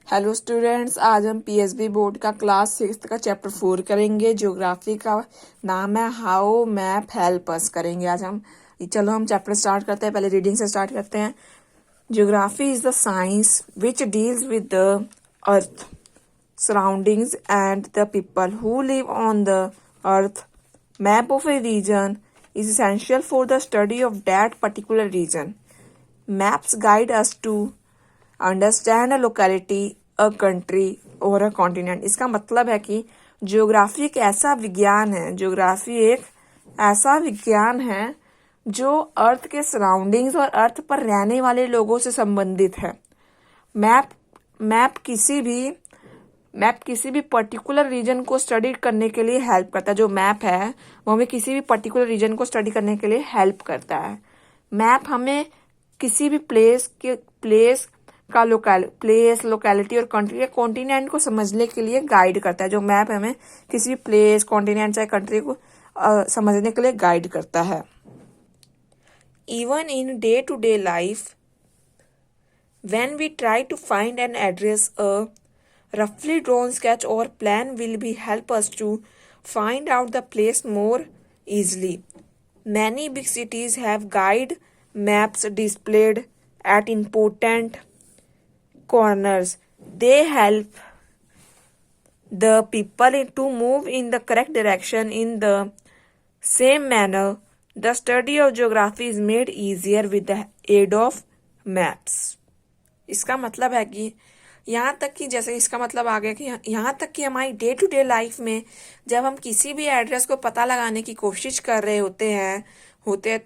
Hello students, आज हम PSB board का क्लास 6 का चैप्टर 4 करेंगे। ज्योग्राफी का नाम है हाउ मैप हेल्प अस करेंगे आज हम। चलो हम चैप्टर स्टार्ट करते हैं। पहले रीडिंग से स्टार्ट करते हैं। Geography is the science which deals with the earth surroundings and the people who live on the earth. Map of a region is essential for the study of that particular region. Maps guide us to understand a locality, a country or a continent। इसका मतलब है कि geography एक ऐसा विज्ञान है, geography एक ऐसा विज्ञान है जो अर्थ के सराउंडिंग्स और अर्थ पर रहने वाले लोगों से संबंधित है। मैप किसी भी पर्टिकुलर रीजन को स्टडी करने के लिए हेल्प करता है। जो मैप है वो हमें किसी भी पर्टिकुलर रीजन को स्टडी करने के लिए हेल्प करता है। मैप हमें किसी भी प्लेस का लोकेलिटी और कंट्री या कॉन्टिनेंट को समझने के लिए गाइड करता है। जो मैप हमें किसी भी प्लेस, कॉन्टिनेंट या कंट्री को समझने के लिए गाइड करता है। Even in day to day life when we try to find an address, a roughly drawn sketch or plan will be help us to find out the place more easily. Many big cities have guide maps displayed at important corners. They help the people to move in the correct direction in the same manner. The study of geography is made easier with the aid of maps. इसका मतलब है कि यहाँ तक कि जैसे इसका मतलब आ गया कि यहाँ तक कि हमारी डे टू डे लाइफ में जब हम किसी भी एड्रेस को पता लगाने की कोशिश कर रहे होते हैं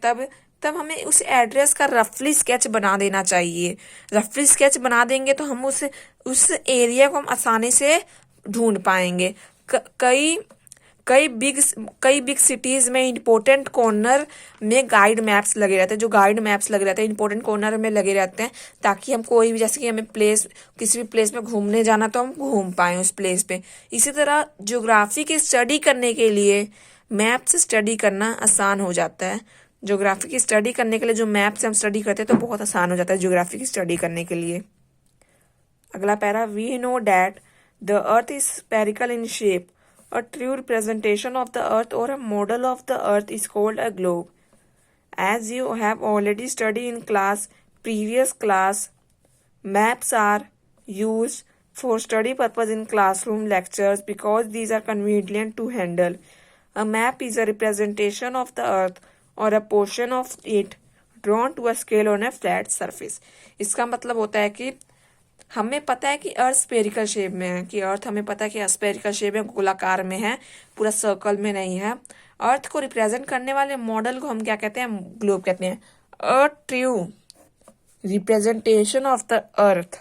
तब हमें उस एड्रेस का रफली स्केच बना देना चाहिए। रफली स्केच बना देंगे तो हम उस एरिया को हम आसानी से ढूंढ पाएंगे। कई बिग सिटीज में इंपॉर्टेंट कॉर्नर में गाइड मैप्स लगे रहते हैं। जो गाइड मैप्स लगे रहते हैं इंपॉर्टेंट कॉर्नर में लगे रहते हैं ताकि हम कोई भी, जैसे कि हमें किसी भी प्लेस में घूमने जाना तो हम घूम पाए उस प्लेस पे। इसी तरह ज्योग्राफी की स्टडी करने के लिए मैप से स्टडी करना आसान हो जाता है। ज्योग्राफी की स्टडी करने के लिए जो मैप से हम स्टडी करते हैं तो बहुत आसान हो जाता है ज्योग्राफी की स्टडी करने के लिए। अगला para, we know that the earth is spherical in shape. A true representation of the earth or a model of the earth is called a globe. As you have already studied in previous class, maps are used for study purpose in classroom lectures because these are convenient to handle. A map is a representation of the earth or a portion of it drawn to a scale on a flat surface. इसका मतलब होता है कि हमें पता है कि अर्थ spherical shape में है, कि अर्थ हमें पता है कि स्फेरिकल शेप में, गोलाकार में है, पूरा सर्कल में नहीं है। अर्थ को रिप्रेजेंट करने वाले मॉडल को हम क्या कहते हैं? ग्लोब कहते हैं। A true representation of the earth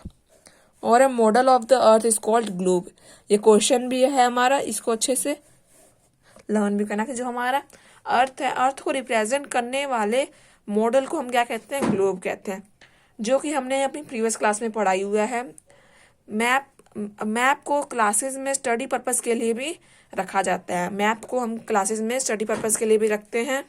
और a model of the earth is called globe. ये क्वेश्चन भी है हमारा, इसको अच्छे से लर्न भी करना कि जो हमारा अर्थ है, अर्थ को रिप्रेजेंट करने वाले मॉडल को हम क्या कहते हैं? ग्लोब कहते हैं, जो कि हमने अपनी प्रीवियस क्लास में पढ़ाई हुआ है। मैप को क्लासेस में स्टडी पर्पस के लिए भी रखा जाता है। मैप को हम क्लासेस में स्टडी पर्पस के लिए भी रखते हैं।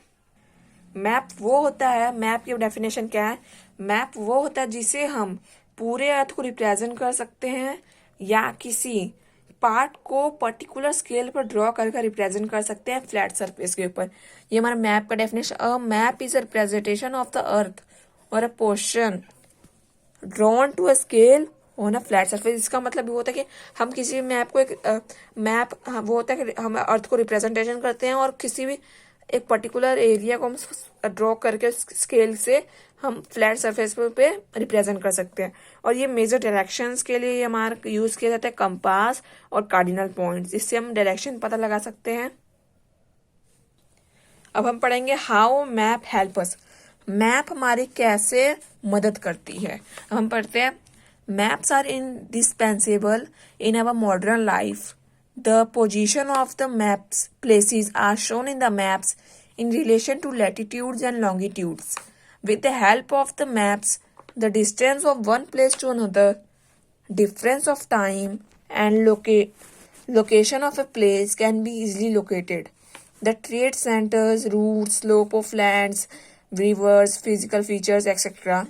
मैप वो होता है, मैप की डेफिनेशन क्या है? मैप वो होता है जिसे हम पूरे अर्थ को रिप्रेजेंट कर सकते हैं या किसी पार्ट को पर्टिकुलर स्केल पर ड्रॉ करके रिप्रेजेंट कर सकते हैं फ्लैट सरफेस के ऊपर। ये हमारा मैप का definition. A map is a representation of the earth और a portion drawn to a scale on a flat surface. इसका मतलब ये होता है कि हम किसी मैप को वो होता है कि हम अर्थ को रिप्रेजेंटेशन करते हैं और किसी भी एक पर्टिकुलर एरिया को हम ड्रॉ करके स्केल से हम फ्लैट सरफेस पे रिप्रेजेंट कर सकते हैं। और ये मेजर डायरेक्शंस के लिए हमारा यूज किया जाता है कंपास और कार्डिनल पॉइंट्स। इससे हम डायरेक्शन पता लगा सकते हैं। अब हम पढ़ेंगे how map help us. Map हमारी कैसे मदद करती है। हम पढ़ते हैं, maps are indispensable in our modern life. The position of the maps places are shown in the maps in relation to latitudes and longitudes. With the help of the maps, the distance of one place to another, difference of time, and location of a place can be easily located. The trade centers, routes, slope of lands, rivers, physical features, etc.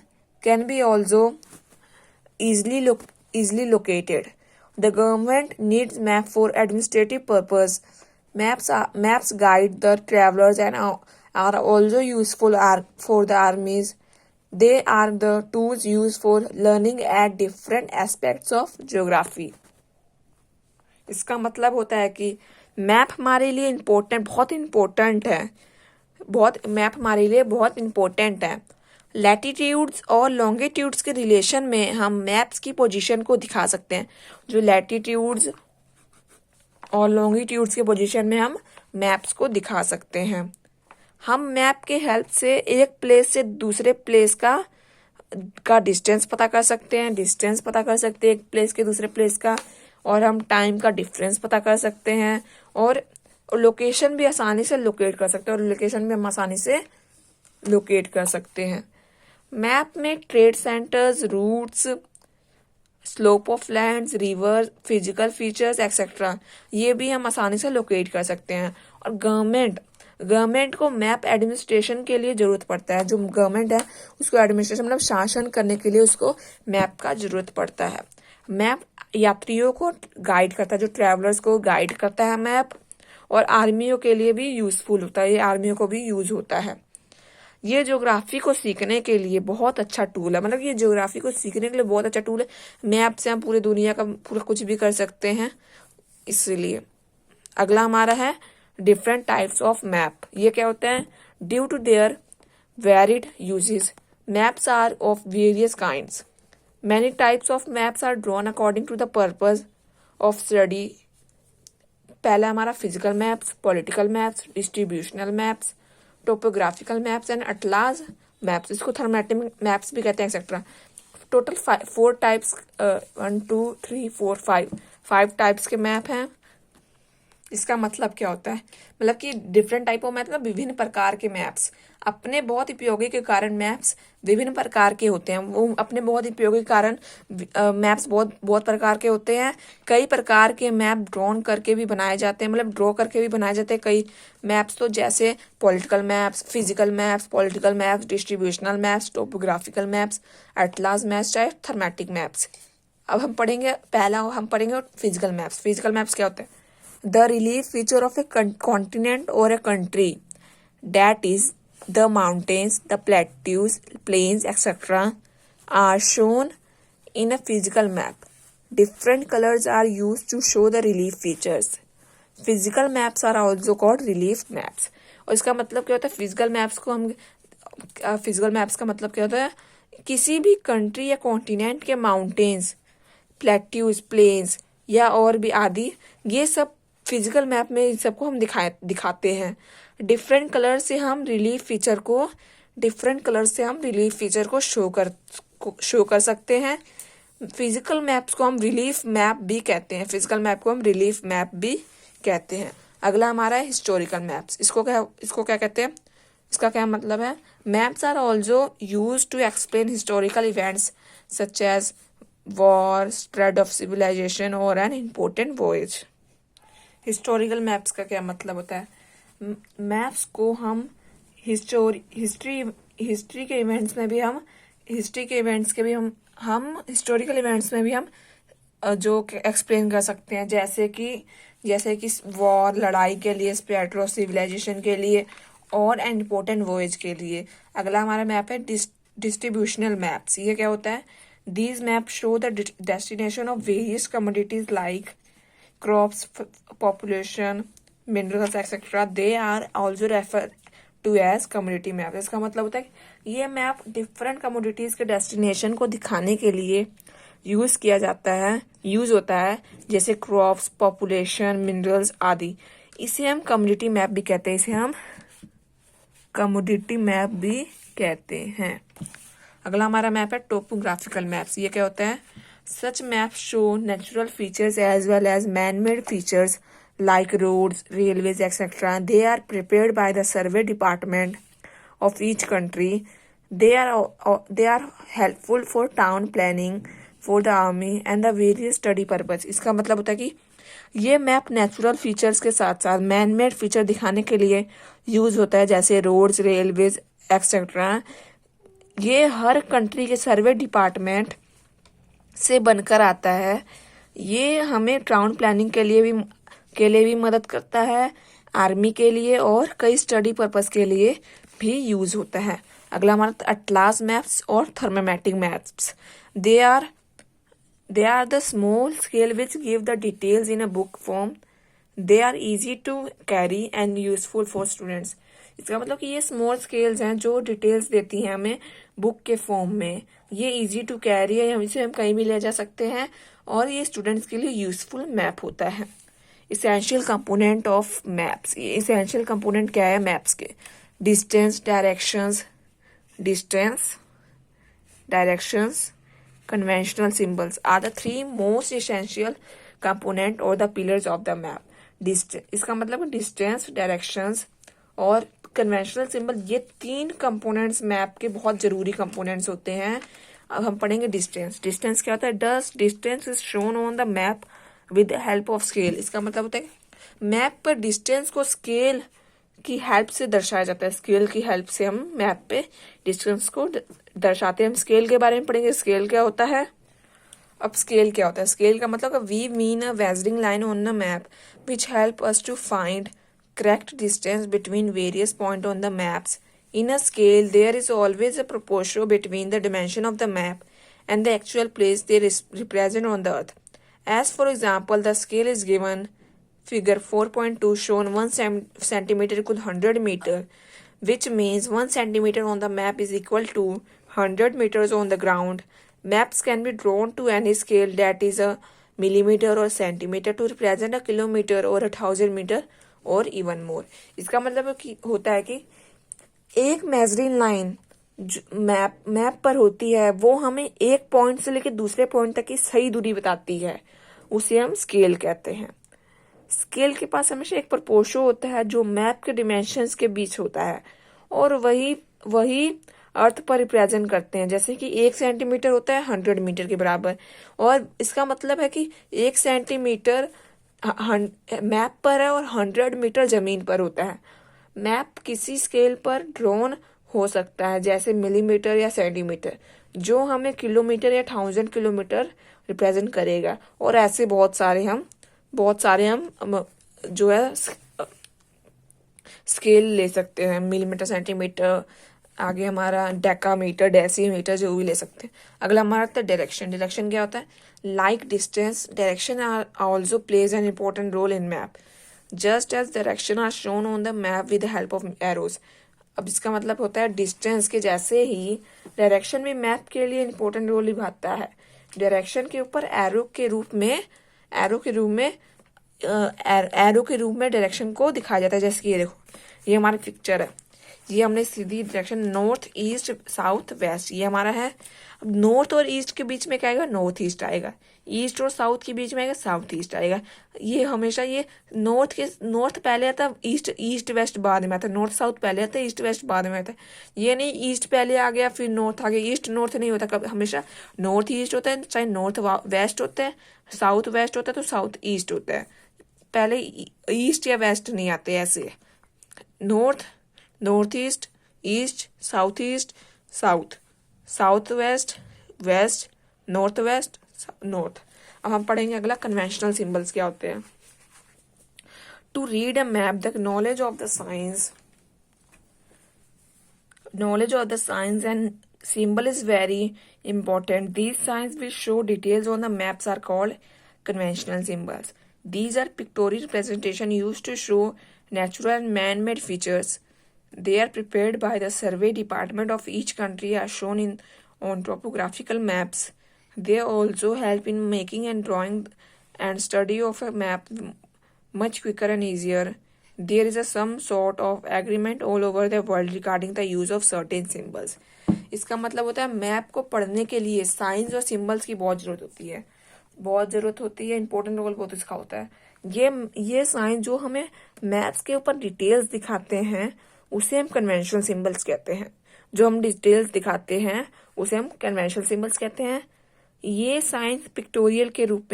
can be also easily easily located. The government needs map for administrative purpose. Maps guide the travelers and are also useful for the armies. They are the tools used for learning at different aspects of geography. इसका मतलब होता है कि map हमारे लिए बहुत important है। Map हमारे लिए बहुत इम्पोर्टेंट है। लैटिट्यूड्स और लॉन्गिट्यूड्स के रिलेशन में हम मैप्स की पोजीशन को दिखा सकते हैं। जो लैटिट्यूड्स और लॉन्गिट्यूड्स के पोजीशन में हम मैप्स को दिखा सकते हैं। हम मैप के हेल्प से एक प्लेस से दूसरे प्लेस का डिस्टेंस पता कर सकते हैं, एक प्लेस के दूसरे प्लेस का, और हम टाइम का डिफरेंस पता कर सकते हैं, और लोकेशन भी आसानी से लोकेट कर सकते हैं, मैप में trade centres, routes, slope of lands, river, physical features etcetera ये भी हम आसानी से लोकेट कर सकते हैं। और गवर्नमेंट को मैप एडमिनिस्ट्रेशन के लिए जरूरत पड़ता है। जो गवर्नमेंट है उसको एडमिनिस्ट्रेशन मतलब शासन करने के लिए उसको मैप का जरूरत पड़ता है। मैप यात्रियों को गाइड करता है, जो ट्रैवलर्स को गाइड करता है मैप, और आर्मियों के लिए भी यूजफुल होता है, ये आर्मियों को भी यूज होता है। ये ज्योग्राफी को सीखने के लिए बहुत अच्छा टूल है, मतलब ये ज्योग्राफी को सीखने के लिए बहुत अच्छा टूल है। मैप से हम पूरी दुनिया का पूरा कुछ भी कर सकते हैं। इसलिए अगला हमारा है डिफरेंट टाइप्स ऑफ मैप। ये क्या होता है? Due to their varied usages maps are of various kinds. Many types of maps are drawn according to the purpose of study. पहला हमारा physical maps, political maps, distributional maps, topographical maps and atlas maps, इसको thematic maps भी कहते हैं etcetera. Total 4 types, 1 2 3 4 5 types के map हैं। इसका मतलब क्या होता है? मतलब कि डिफरेंट टाइप ऑफ मतलब विभिन्न प्रकार के मैप्स। अपने बहुत उपयोगी के कारण मैप्स विभिन्न प्रकार के होते हैं। वो अपने बहुत उपयोगी के कारण मैप्स बहुत प्रकार के होते हैं। कई प्रकार के मैप ड्रॉ करके भी बनाए जाते हैं। कई मैप्स तो जैसे political maps, physical maps, distributional maps, topographical maps, atlas maps, चाहे थर्मेटिक मैप्स। अब हम पढ़ेंगे फिजिकल मैप्स। फिजिकल मैप्स क्या होते हैं? The relief feature of a continent or a country, that is, the mountains, the plateaus, plains, etc., are shown in a physical map. Different colors are used to show the relief features. Physical maps are also called relief maps. और इसका मतलब क्या होता है? Physical maps का मतलब क्या होता है? किसी भी कंट्री या कॉन्टिनेंट के माउंटेन्स, प्लेट्यूज, प्लेन्स या और भी आदि, ये सब फिजिकल मैप में इन सबको हम दिखाते हैं। डिफरेंट कलर से हम रिलीफ फीचर को शो कर सकते हैं। फिजिकल मैप्स को हम रिलीफ मैप भी कहते हैं। अगला हमारा है हिस्टोरिकल मैप्स। इसको क्या कहते हैं? इसका क्या मतलब है? Maps are also use to explain historical events such as war, spread of civilisation और an important voyage. Historical maps का क्या मतलब होता है? मैप्स को हम हिस्ट्री के इवेंट्स में भी हम जो एक्सप्लेन कर सकते हैं, जैसे कि वॉर, लड़ाई के लिए, स्प्रेड ऑफ सिविलाइजेशन के लिए और एन इम्पोर्टेंट वॉयज के लिए। अगला हमारा मैप है डिस्ट्रीब्यूशनल मैप्स। ये क्या होता है? These map show the destination of various commodities like crops, population, minerals, etc. They are also referred to as commodity map. इसका मतलब होता है कि ये मैप डिफरेंट कमोडिटीज के डेस्टिनेशन को दिखाने के लिए यूज होता है, जैसे क्रॉप्स, पॉपुलेशन, मिनरल्स आदि। इसे हम कमोडिटी मैप भी कहते हैं। अगला हमारा मैप है टोपोग्राफिकल मैप्स। ये क्या होता है? Such maps show natural features as well as man-made features like roads, railways, etc. They are prepared by the survey department of each country. They are helpful for town planning, for the army and the various study purpose. इसका मतलब होता है कि ये map natural features के साथ साथ man made feature दिखाने के लिए यूज होता है, जैसे रोड्स, रेलवेज एक्सेट्रा। ये हर कंट्री के सर्वे डिपार्टमेंट से बनकर आता है। ये हमें टाउन प्लानिंग के लिए भी मदद करता है, आर्मी के लिए और कई स्टडी पर्पस के लिए भी यूज होता है। अगला हमारा अटलास मैप्स और thermometric maps. They are the small scale which give the details in a book form. They are easy to carry and useful for students. इसका मतलब कि ये स्मॉल स्केल्स हैं जो डिटेल्स देती हैं हमें बुक के फॉर्म में। ये इजी टू कैरी है, इसे हम कहीं भी ले जा सकते हैं और ये स्टूडेंट्स के लिए यूजफुल मैप होता है। Essential component of maps. ये इसेंशियल कंपोनेंट क्या है मैप्स के? Distance, directions, conventional symbols are the three most essential component or the pillars of the map. इसका मतलब डिस्टेंस, डायरेक्शंस और कन्वेंशनल सिंबल, ये 3 कंपोनेंट्स मैप के बहुत जरूरी कंपोनेंट्स होते हैं। अब हम पढ़ेंगे डिस्टेंस। डिस्टेंस क्या होता है? दस distance is shown on the map with help of scale. इसका मतलब होता है मैप पर डिस्टेंस को स्केल की हेल्प से दर्शाया जाता है। स्केल की हेल्प से हम मैप पे डिस्टेंस को दर्शाते हैं। हम स्केल के बारे में पढ़ेंगे। स्केल क्या होता है? अब स्केल क्या होता है? स्केल का मतलब we mean a measuring line on a map which help us to find correct distance between various point on the maps. In a scale there is always a proportion between the dimension of the map and the actual place they represent on the earth. As for example, the scale is given figure 4.2 shown 1 centimeter equal 100 meter, which means 1 centimeter on the map is equal to 100 meters on the ground. Maps can be drawn to any scale that is a millimeter or centimeter to represent a kilometer or 1,000 meter or even more. इसका मतलब होता है कि एक measuring line map पर होती है, वो हमें एक पॉइंट से लेकर दूसरे पॉइंट तक की सही दूरी बताती है, उसे हम स्केल कहते हैं। स्केल के पास हमेशा एक प्रपोर्शन होता है जो मैप के डिमेंशंस के बीच होता है और वही अर्थ पर रिप्रेजेंट करते हैं। जैसे कि 1 सेंटीमीटर होता है 100 मीटर के बराबर, और इसका मतलब है कि 1 सेंटीमीटर मैप पर है और 100 मीटर जमीन पर होता है। मैप किसी स्केल पर ड्रॉन हो सकता है, जैसे मिलीमीटर या सेंटीमीटर, जो हमें किलोमीटर या 1000 किलोमीटर रिप्रेजेंट करेगा। और ऐसे बहुत सारे हम जो है स्केल ले सकते हैं। मिलीमीटर, सेंटीमीटर, आगे हमारा डेकामीटर, डेसीमीटर, जो भी ले सकते हैं। अगला हमारा था डायरेक्शन। डायरेक्शन क्या होता है? Like distance, direction also plays an important role in map, just as direction are shown on the map with help of arrows. अब इसका मतलब होता है डिस्टेंस के जैसे ही डायरेक्शन भी मैप के लिए इंपॉर्टेंट रोल निभाता है। डायरेक्शन के ऊपर एरो के रूप में डायरेक्शन को दिखाया जाता है। जैसे कि ये देखो, ये हमारी पिक्चर है, ये हमने सीधी direction north, east, south, west, ये हमारा है। अब नॉर्थ और ईस्ट के बीच में क्या आएगा? नॉर्थ ईस्ट आएगा। ईस्ट और साउथ के बीच में आएगा साउथ ईस्ट आएगा। ये हमेशा ये नॉर्थ पहले आता है, ईस्ट वेस्ट बाद में आता है। नॉर्थ साउथ पहले आता है, ईस्ट वेस्ट बाद में आता है। ये नहीं ईस्ट पहले आ गया फिर नॉर्थ आ गया। ईस्ट नॉर्थ नहीं होता, कब हमेशा नॉर्थ ईस्ट होता है, चाहे नॉर्थ वेस्ट होता है, साउथ वेस्ट होता है तो साउथ ईस्ट होता है। पहले ईस्ट या वेस्ट नहीं आते ऐसे। North east, east, south east, south west, north west, north. अब हम पढ़ेंगे अगला कन्वेंशनल सिंबल्स क्या होते हैं। To read a map, the knowledge of the signs and symbol is very important. These signs which show details on the maps are called conventional symbols. These are pictorial representation used to show natural and man-made features. They are prepared by the survey department of each country as shown on topographical maps. They also help in making and drawing and study of a map much quicker and easier. There is some sort of agreement all over the world regarding the use of certain symbols. इसका मतलब होता है map को पढ़ने के लिए science और symbols की बहुत जरूरत होती है। इंपॉर्टेंट रोल बहुत इसका होता है। ये साइंस जो हमें मैप्स के ऊपर डिटेल्स दिखाते हैं उसे हम कन्वेंशनल सिंबल्स कहते हैं। जो हम डिटेल्स दिखाते हैं उसे हम कन्वेंशनल सिंबल्स कहते हैं। ये साइंस पिक्टोरियल के रूप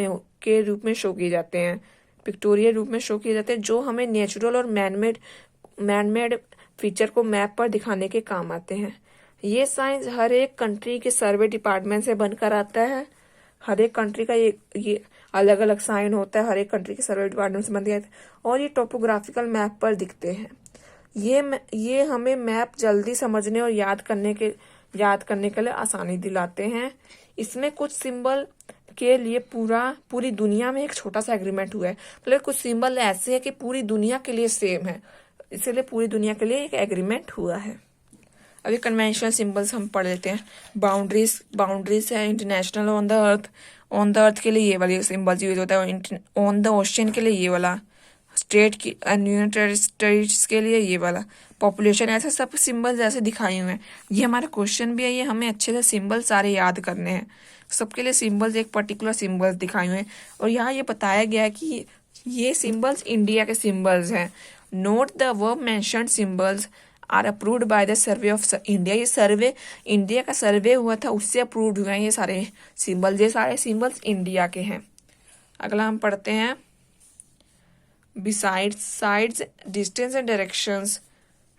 में शो किए जाते हैं। जो हमें नेचुरल और मैनमेड फीचर को मैप पर दिखाने के काम आते हैं। ये साइंस हर एक कंट्री के सर्वे डिपार्टमेंट से बनकर आता है। हर एक कंट्री का ये अलग अलग साइन होता है, हर एक कंट्री के सर्वे डिपार्टमेंट से बनते हैं, और ये टोपोग्राफिकल मैप पर दिखते हैं। ये हमें मैप जल्दी समझने और याद करने के लिए आसानी दिलाते हैं। इसमें कुछ सिंबल के लिए पूरी दुनिया में एक छोटा सा एग्रीमेंट हुआ है, मतलब कुछ सिंबल ऐसे है कि पूरी दुनिया के लिए सेम है, इसलिए पूरी दुनिया के लिए एक एग्रीमेंट हुआ है। अभी कन्वेंशनल सिंबल्स हम पढ़ लेते हैं। बाउंड्रीज है इंटरनेशनल ऑन द अर्थ के लिए ये वाली सिंबल्स यूज होता है, ऑन द ओशियन के लिए ये वाला, स्टेट की यूनियन टेरिटरीज के लिए ये वाला, पॉपुलेशन, ऐसे सब सिंबल्स ऐसे दिखाए हुए हैं। ये हमारा क्वेश्चन भी है, ये हमें अच्छे से सिंबल सारे याद करने हैं। सबके लिए सिंबल्स एक पर्टिकुलर सिंबल्स दिखाए हुए हैं, और यहाँ ये बताया गया है कि ये सिंबल्स इंडिया के सिंबल्स हैं। Note the above mentioned symbols are approved by the Survey of India. ये सर्वे इंडिया का सर्वे हुआ था, उससे अप्रूव्ड हुए हैं ये सारे सिंबल्स इंडिया के हैं। अगला हम पढ़ते हैं, Besides sides, distance and directions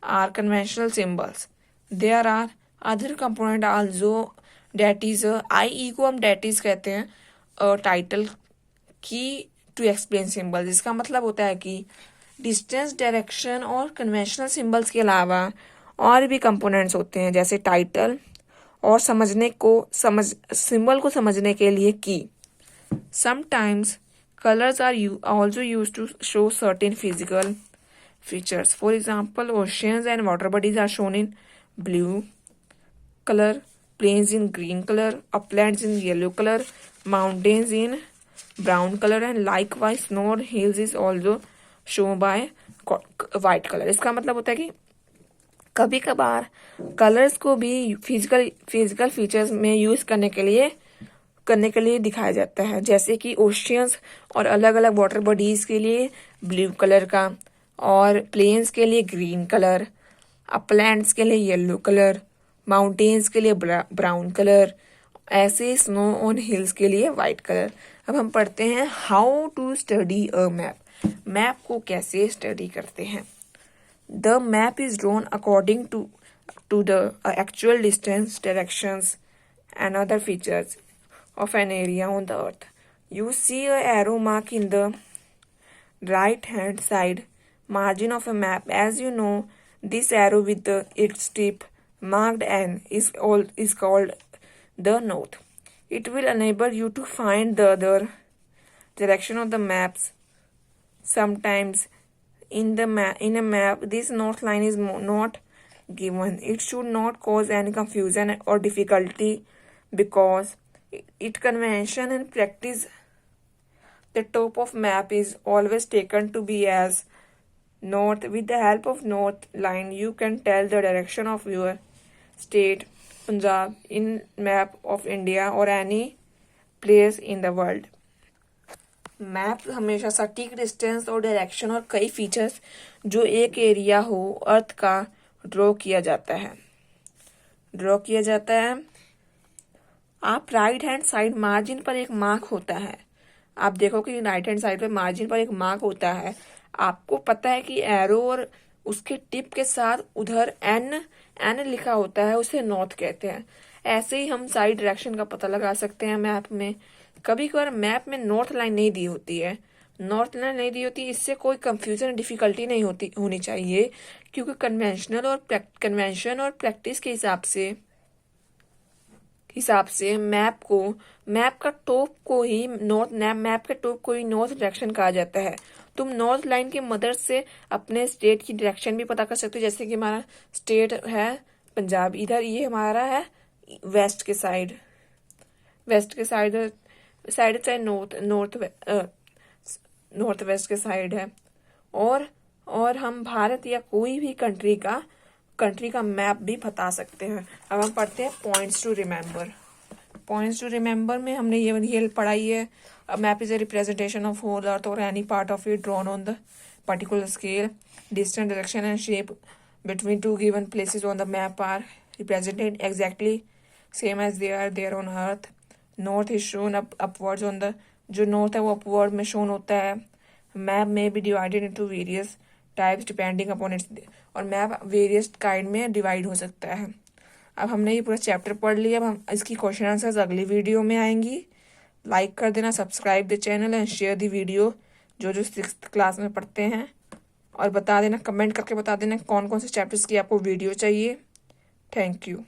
are conventional symbols. There are other component also, that is IE को हम that is कहते हैं टाइटल की टू एक्सप्लेन सिंबल। इसका मतलब होता है कि डिस्टेंस, डायरेक्शन और कन्वेंशनल सिंबल्स के अलावा और भी कंपोनेंट्स होते हैं, जैसे टाइटल और सिंबल को समझने के लिए की। Sometimes colors are also used to show certain physical features. For example, oceans and water bodies are shown in blue color, plains in green color, uplands in yellow color, mountains in brown color, and likewise snow or hills is also shown by white color. इसका मतलब होता है कि कभी कभार colours को भी physical features में यूज करने के लिए दिखाया जाता है, जैसे कि ओशियंस और अलग अलग वाटर बॉडीज के लिए ब्लू कलर का, और प्लेन्स के लिए ग्रीन कलर, अपलैंड्स के लिए येलो कलर, माउंटेन्स के लिए ब्राउन कलर, ऐसे स्नो ऑन हिल्स के लिए वाइट कलर। अब हम पढ़ते हैं how to study a map. Map को कैसे स्टडी करते हैं। The map is drawn according to the actual distance, directions and other features of an area on the earth. You see a arrow mark in the right hand side margin of a map. As you know, this arrow with its tip marked N is called the north. It will enable you to find the other direction of the maps. Sometimes in a map, this north line is not given. It should not cause any confusion or difficulty because it convention and practice. The top of map is always taken to be as north. With the help of north line, you can tell the direction of your state, Punjab, in map of India or any place in the world. Map हमेशा सटीक distance और direction और कई features जो एक area हो अर्थ का draw किया जाता है। आप राइट हैंड साइड मार्जिन पर एक मार्क होता है, आप देखो कि राइट हैंड साइड पर मार्जिन पर एक मार्क होता है। आपको पता है कि एरो और उसके टिप के साथ उधर एन लिखा होता है, उसे नॉर्थ कहते हैं। ऐसे ही हम साइड डायरेक्शन का पता लगा सकते हैं मैप में। कभी कभार मैप में नॉर्थ लाइन नहीं दी होती, इससे कोई कंफ्यूजन डिफिकल्टी नहीं होनी चाहिए, क्योंकि कन्वेंशन और प्रैक्टिस के हिसाब से मैप के टॉप को ही नॉर्थ डायरेक्शन कहा जाता है। तुम नॉर्थ लाइन की मदद से अपने स्टेट की डायरेक्शन भी पता कर सकते हो, जैसे कि हमारा स्टेट है पंजाब, इधर ये हमारा है वेस्ट के साइड चाहे नॉर्थ वेस्ट के साइड है। और हम भारत या कोई भी कंट्री का मैप भी बता सकते हैं। अब हम पढ़ते हैं पॉइंट्स टू रिमेंबर में हमने ये पढ़ाई है। A map is a representation of whole earth or any part of it drawn on the particular scale. Distance, direction and shape between two given places on the map are represented exactly same as they are there on earth. North is shown upwards on the, जो north है वो upward में shown होता है। Map may be divided into various types depending upon its, और map various kind में divide हो सकता है। अब हमने ये पूरा चैप्टर पढ़ लिया, अब हम इसकी क्वेश्चन आंसर्स अगली वीडियो में आएंगी। लाइक कर देना, subscribe the channel and share the video जो 6th क्लास में पढ़ते हैं। और बता देना, कमेंट करके बता देना कौन कौन से चैप्टर्स की आपको वीडियो चाहिए। Thank you.